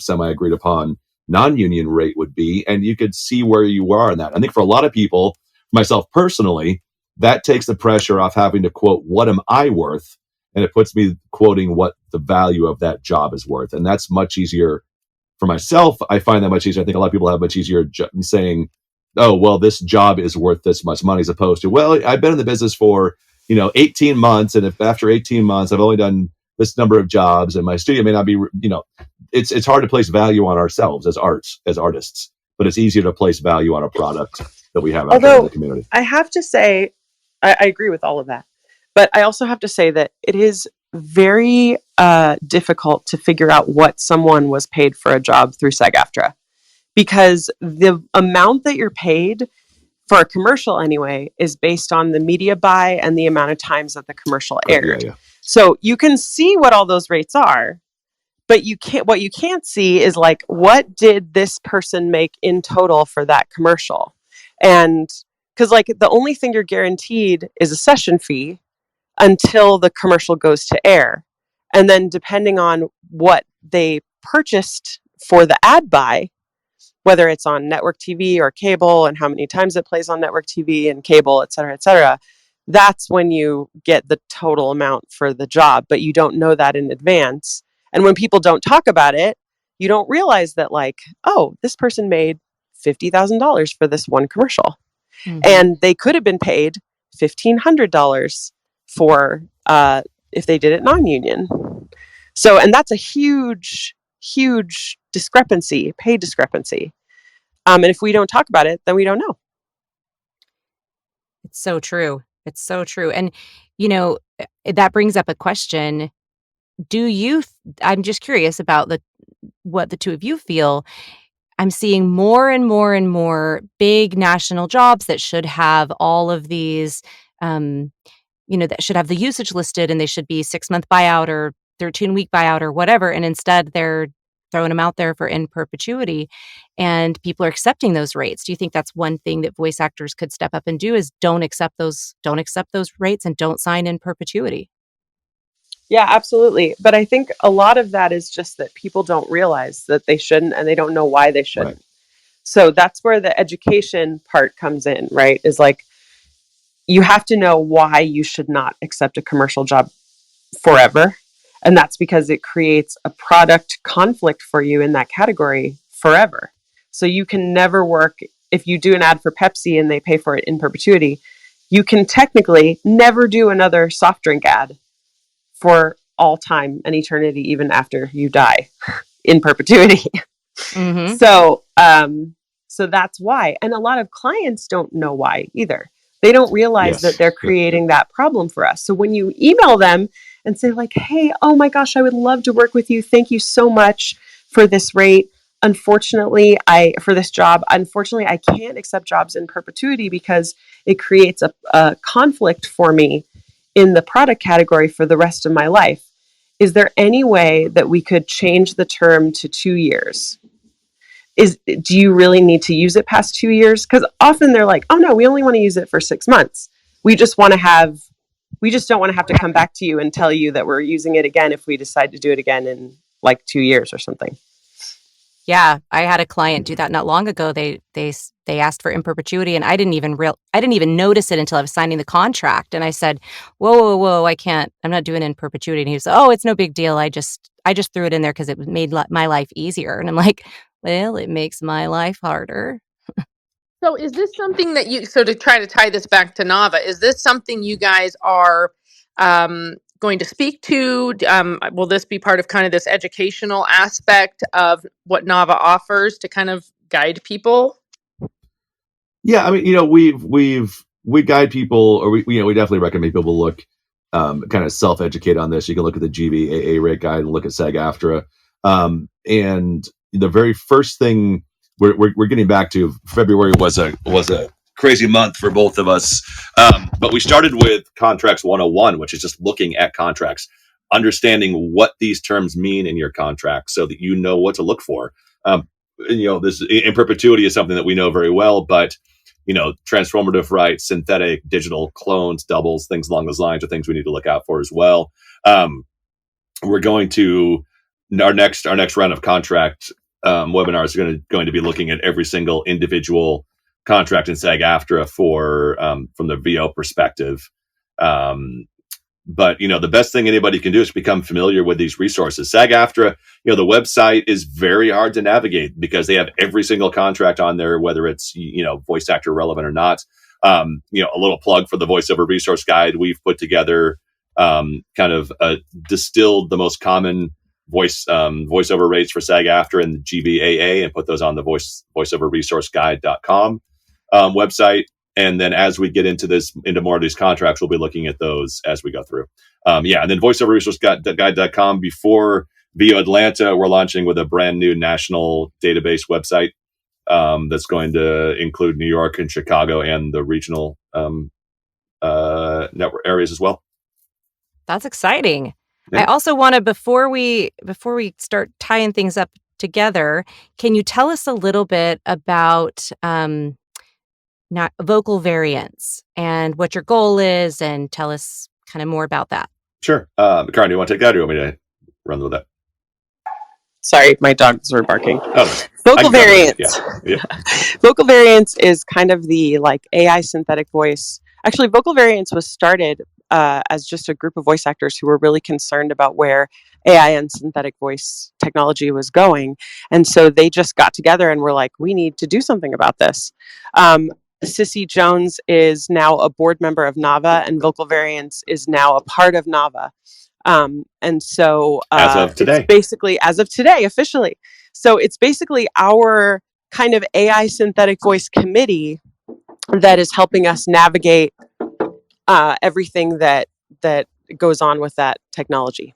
semi-agreed upon non-union rate would be, and you could see where you are in that. I think for a lot of people, myself personally, that takes the pressure off having to quote, what am I worth? And it puts me quoting what the value of that job is worth. And that's much easier for myself. I find that much easier. I think a lot of people have much easier saying, oh, well, this job is worth this much money, as opposed to, well, I've been in the business for, 18 months, and if after 18 months I've only done this number of jobs, and my studio may not be, it's hard to place value on ourselves as artists, but it's easier to place value on a product that we have out there in the community. I have to say, I agree with all of that, but I also have to say that it is very difficult to figure out what someone was paid for a job through SAG-AFTRA, because the amount that you're paid for a commercial anyway is based on the media buy and the amount of times that the commercial aired. Yeah. So you can see what all those rates are, but what you can't see is like, what did this person make in total for that commercial? And because like the only thing you're guaranteed is a session fee until the commercial goes to air. And then depending on what they purchased for the ad buy, whether it's on network TV or cable, and how many times it plays on network TV and cable, et cetera, that's when you get the total amount for the job, but you don't know that in advance. And when people don't talk about it, you don't realize that like, oh, this person made $50,000 for this one commercial. Mm-hmm. And they could have been paid $1,500 for if they did it non-union. So, and that's a huge discrepancy, pay discrepancy. And if we don't talk about it, then we don't know. It's so true. It's so true. And, that brings up a question. I'm just curious about what the two of you feel. I'm seeing more and more and more big national jobs that should have all of these, that should have the usage listed, and they should be 6-month buyout or 13-week buyout or whatever. And instead they're throwing them out there for in perpetuity, and people are accepting those rates. Do you think that's one thing that voice actors could step up and do, is don't accept those rates and don't sign in perpetuity? Yeah, absolutely. But I think a lot of that is just that people don't realize that they shouldn't, and they don't know why they shouldn't. Right. So that's where the education part comes in, right? Is like, you have to know why you should not accept a commercial job forever. And that's because it creates a product conflict for you in that category forever. So you can never work, if you do an ad for Pepsi and they pay for it in perpetuity, you can technically never do another soft drink ad for all time and eternity, even after you die, in perpetuity. Mm-hmm. So that's why. And a lot of clients don't know why either. They don't realize that they're creating that problem for us. So when you email them and say like, hey, oh my gosh, I would love to work with you. Thank you so much for this rate. Unfortunately, for this job, I can't accept jobs in perpetuity because it creates a conflict for me in the product category for the rest of my life. Is there any way that we could change the term to 2 years? Do you really need to use it past 2 years? Because often they're like, oh no, we only want to use it for 6 months. We just don't want to have to come back to you and tell you that we're using it again if we decide to do it again in like 2 years or something. Yeah, I had a client do that not long ago. They asked for in perpetuity, and I didn't even notice it until I was signing the contract. And I said, whoa, I can't. I'm not doing it in perpetuity. And he was, oh, it's no big deal. I just threw it in there because it made my life easier. And I'm like, well, it makes my life harder. So is this something that to try to tie this back to NAVA, is this something you guys are going to speak to? Will this be part of kind of this educational aspect of what NAVA offers to kind of guide people? Yeah, I mean, we guide people, or we definitely recommend people look, kind of self-educate on this. You can look at the GVAA rate guide and look at SAG-AFTRA. And the very first thing we're getting back to, February was a crazy month for both of us. But we started with Contracts 101, which is just looking at contracts, understanding what these terms mean in your contract so that you know what to look for. This in perpetuity is something that we know very well, but transformative rights, synthetic, digital, clones, doubles, things along those lines are things we need to look out for as well. We're going to our next round of contract webinars are going to be looking at every single individual contract in SAG-AFTRA from the VO perspective. But the best thing anybody can do is become familiar with these resources. SAG-AFTRA, the website is very hard to navigate because they have every single contract on there, whether it's voice actor relevant or not. A little plug for the voiceover resource guide. We've put together distilled the most common voiceover rates for SAG-AFTRA and the GVAA and put those on the voiceoverresourceguide.com website. And then as we get into more of these contracts, we'll be looking at those as we go through. And then voiceoverresourceguide.com. Before VO Atlanta, we're launching with a brand new national database website that's going to include New York and Chicago and the regional network areas as well. That's exciting. Yeah. I also want to, before we start tying things up together, can you tell us a little bit about vocal variants and what your goal is, and tell us kind of more about that? Sure. Carin, do you want to take that, or do you want me to run with that? Sorry, my dogs were barking. Oh, vocal variants. Yeah. Vocal variants is kind of the AI synthetic voice. Actually, vocal variants was started as just a group of voice actors who were really concerned about where AI and synthetic voice technology was going. And so they just got together and were like, we need to do something about this. Sissy Jones is now a board member of NAVA, and Vocal Variants is now a part of NAVA. And so as of today, it's basically as of today, officially. So it's basically our kind of AI synthetic voice committee that is helping us navigate everything that goes on with that technology.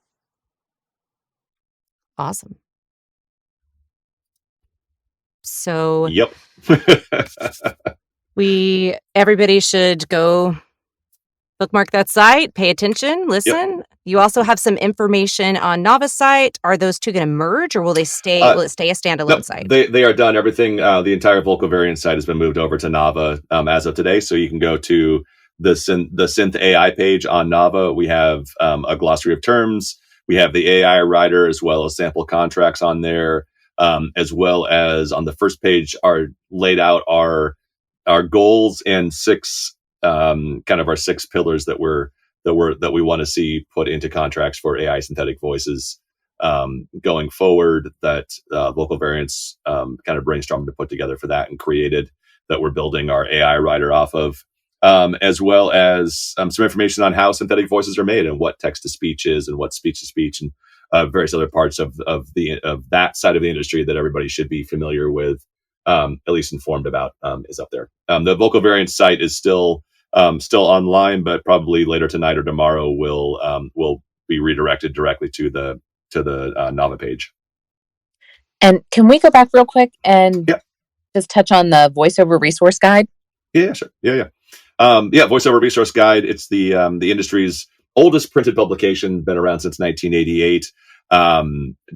Awesome. So yep. Everybody should go bookmark that site, pay attention, listen. Yep. You also have some information on NAVA's site. Are those two going to merge, or will they stay? Will it stay a standalone site? They are done. Everything, the entire Vocal Variant site has been moved over to NAVA as of today. So you can go to the Synth AI page on NAVA. We have a glossary of terms. We have the AI writer as well as sample contracts on there, as well as on the first page are laid out our goals and our 6 pillars that we want to see put into contracts for AI synthetic voices going forward, that Vocal Variants kind of brainstormed to put together for that and created, that we're building our AI writer off of, as well as some information on how synthetic voices are made and what text to speech is and what speech to speech, and various other parts of that side of the industry that everybody should be familiar with, at least informed about, is up there. The Vocal Variants site is still online, but probably later tonight or tomorrow will be redirected directly to the NAVA page. And can we go back real quick and just touch on the voiceover resource guide? Yeah, sure. Yeah. Voiceover Resource Guide. It's the industry's oldest printed publication, been around since 1988.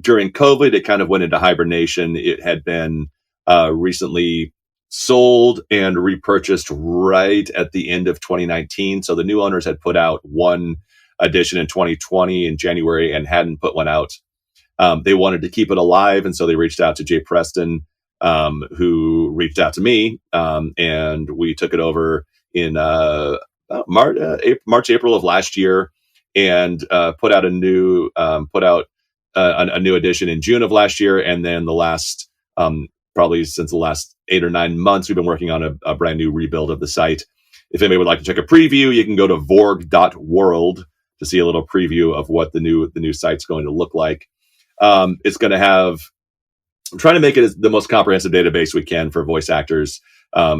During COVID, it kind of went into hibernation. It had been recently sold and repurchased right at the end of 2019. So the new owners had put out one edition in 2020 in January and hadn't put one out. They wanted to keep it alive, and so they reached out to Jay Preston, who reached out to me, and we took it over in March, April of last year, and put out a new edition in June of last year, and then the last probably since the last 8 or 9 months, we've been working on a brand new rebuild of the site. If anybody would like to check a preview, you can go to vorg.world to see a little preview of what the new site's going to look like. It's going to have, I'm trying to make it the most comprehensive database we can for voice actors.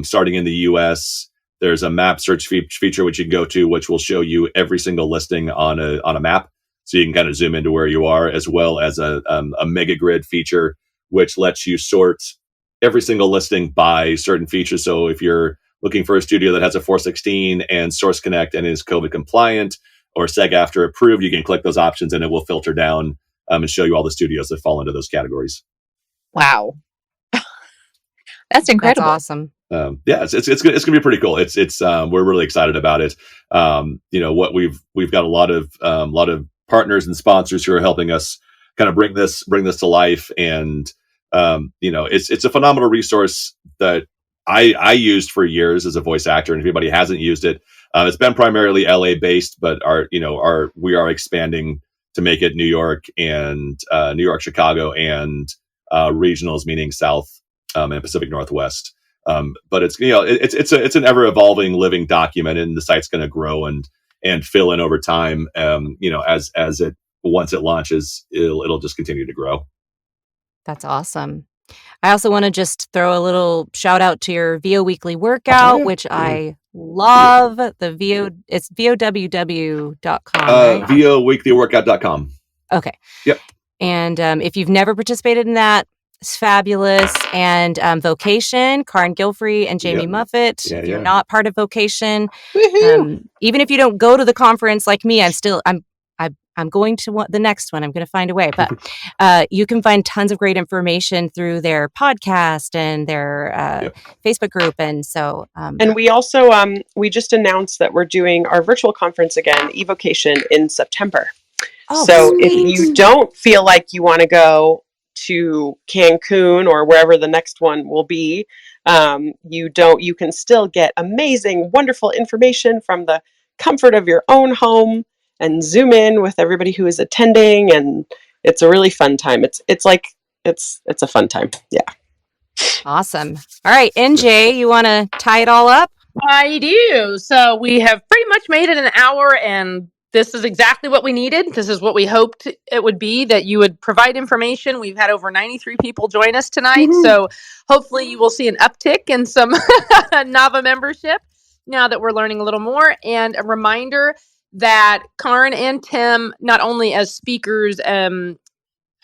Starting in the US, there's a map search feature which you can go to, which will show you every single listing on a map. So you can kind of zoom into where you are, as well as a mega grid feature, which lets you sort every single listing by certain features. So if you're looking for a studio that has a 416 and Source Connect and is COVID compliant or SAG-AFTRA approved, you can click those options and it will filter down and show you all the studios that fall into those categories. Wow. That's incredible. That's awesome. It's going to be pretty cool. It's we're really excited about it. What we've got a lot of partners and sponsors who are helping us kind of bring this to life. And, it's a phenomenal resource that I used for years as a voice actor. And if anybody hasn't used it, it's been primarily LA based, but we are expanding to make it New York, Chicago, and regionals, meaning South and Pacific Northwest. But it's, it's an ever evolving living document, and the site's going to grow and fill in over time. As it, once it launches, it'll just continue to grow. That's awesome. I also want to just throw a little shout out to your VO Weekly workout, which I love. It's VOWW.com, right? VOweeklyworkout.com. Okay. Yep. And if you've never participated in that, it's fabulous. And Vocation, Carin Gilfrey and Jamie Muffett. Yeah, if you're yeah. not part of Vocation, Woohoo! even if you don't go to the conference like me, I'm going to the next one. I'm going to find a way. But you can find tons of great information through their podcast and their Facebook group. And so, And we also we just announced that we're doing our virtual conference again, Evocation, in September. So sweet. if you don't feel like you want to go to Cancun or wherever the next one will be, you can still get amazing, wonderful information from the comfort of your own home and Zoom in with everybody who is attending, and it's a really fun time. It's a fun time. Yeah. Awesome. All right, NJ, you want to tie it all up? I do. So we have pretty much made it an hour, and this is exactly what we needed. This is what we hoped it would be, that you would provide information. We've had over 93 people join us tonight. Mm-hmm. So hopefully you will see an uptick in some NAVA membership now that we're learning a little more. And a reminder that Carin and Tim, not only as speakers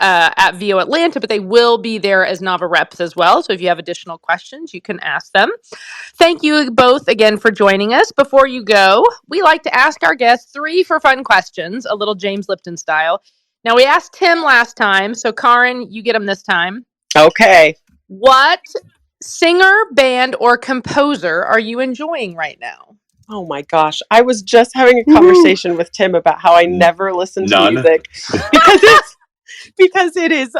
at VO Atlanta, but they will be there as NAVA reps as well. So if you have additional questions, you can ask them. Thank you both again for joining us. Before you go, we like to ask our guests 3 for fun questions, a little James Lipton style. Now, we asked Tim last time, so Carin, you get them this time. Okay. What singer, band, or composer are you enjoying right now? Oh my gosh. I was just having a conversation with Tim about how I never listen to music because it is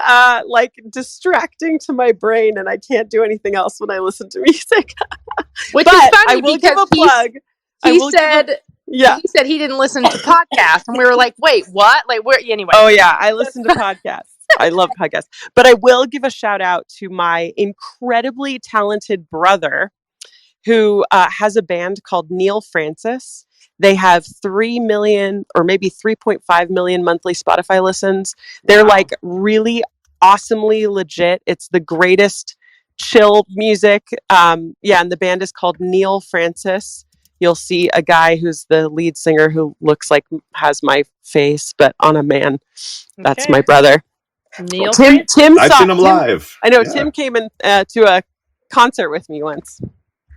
like distracting to my brain, and I can't do anything else when I listen to music. Which is funny, I will give a plug. He said he didn't listen to podcasts, and we were like, wait, what? Like, where? Anyway. Oh yeah, I listen to podcasts. I love podcasts. But I will give a shout out to my incredibly talented brother, who has a band called Neil Francis. They have 3 million or maybe 3.5 million monthly Spotify listens. They're like really awesomely legit. It's the greatest chill music. And the band is called Neil Francis. You'll see a guy who's the lead singer who looks like has my face, but on a man. That's my brother. Neil Tim I've seen him live. I know Tim came in to a concert with me once.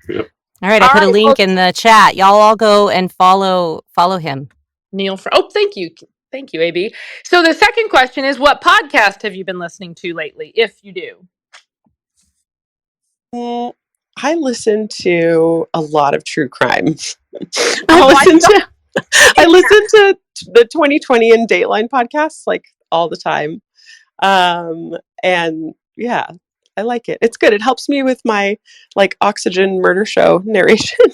Yep. All right, I put a link in the chat. Y'all all go and follow him. Neil. Thank you. Thank you, AB. So the second question is, what podcast have you been listening to lately, if you do? I listen to a lot of true crime. I listen to the 2020 and Dateline podcasts like all the time. And yeah, I like it. It's good. It helps me with my like Oxygen murder show narration.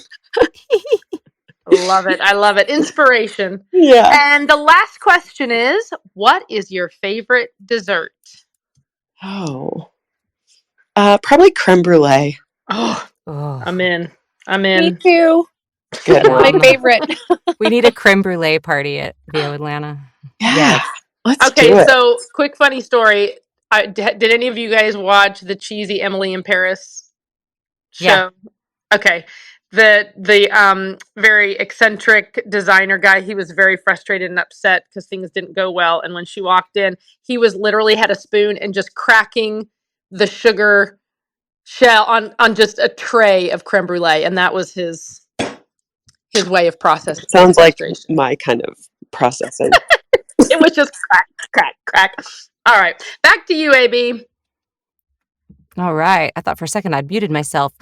Love it. I love it. Inspiration. Yeah. And the last question is, what is your favorite dessert? Oh, probably creme brulee. Oh, I'm in. Me too. Good one. My favorite. We need a creme brulee party at VO Atlanta. Yeah. Let's do Okay, it. so quick funny story. Did any of you guys watch the cheesy Emily in Paris show? Yeah. Okay. The very eccentric designer guy, he was very frustrated and upset because things didn't go well. And when she walked in, he was literally had a spoon and just cracking the sugar shell on just a tray of creme brulee. And that was his way of processing. Sounds like my kind of processing. It was just crack, crack, crack. All right. Back to you, AB. All right. I thought for a second I'd muted myself.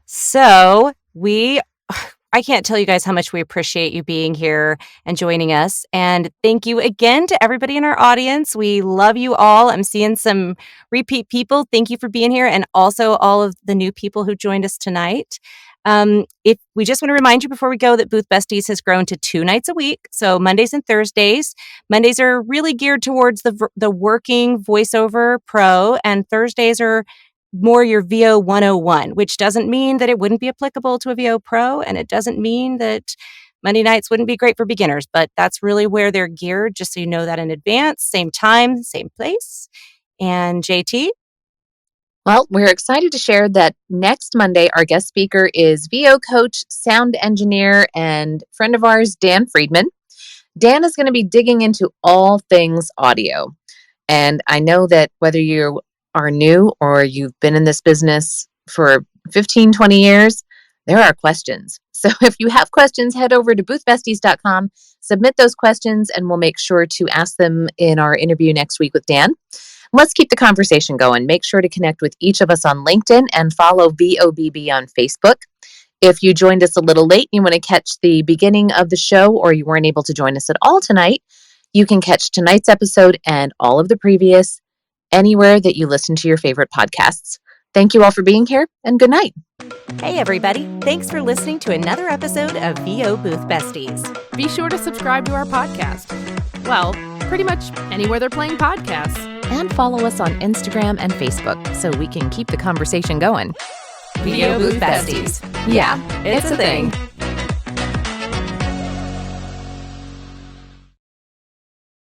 So I can't tell you guys how much we appreciate you being here and joining us. And thank you again to everybody in our audience. We love you all. I'm seeing some repeat people. Thank you for being here. And also all of the new people who joined us tonight. If we just want to remind you before we go that Booth Besties has grown to 2 nights a week. So Mondays and Thursdays. Mondays are really geared towards the working voiceover pro, and Thursdays are more your VO 101, which doesn't mean that it wouldn't be applicable to a VO Pro, and it doesn't mean that Monday nights wouldn't be great for beginners, but that's really where they're geared, just so you know that in advance. Same time, same place. And JT? Well, we're excited to share that next Monday, our guest speaker is VO coach, sound engineer, and friend of ours, Dan Friedman. Dan is going to be digging into all things audio. And I know that whether you are new or you've been in this business for 15, 20 years, there are questions. So if you have questions, head over to boothbesties.com, submit those questions, and we'll make sure to ask them in our interview next week with Dan. Let's keep the conversation going. Make sure to connect with each of us on LinkedIn and follow VOBB on Facebook. If you joined us a little late and you want to catch the beginning of the show, or you weren't able to join us at all tonight, you can catch tonight's episode and all of the previous anywhere that you listen to your favorite podcasts. Thank you all for being here, and good night. Hey, everybody. Thanks for listening to another episode of VO Booth Besties. Be sure to subscribe to our podcast. Well, pretty much anywhere they're playing podcasts. And follow us on Instagram and Facebook so we can keep the conversation going. VO Booth Besties. Yeah, it's a thing.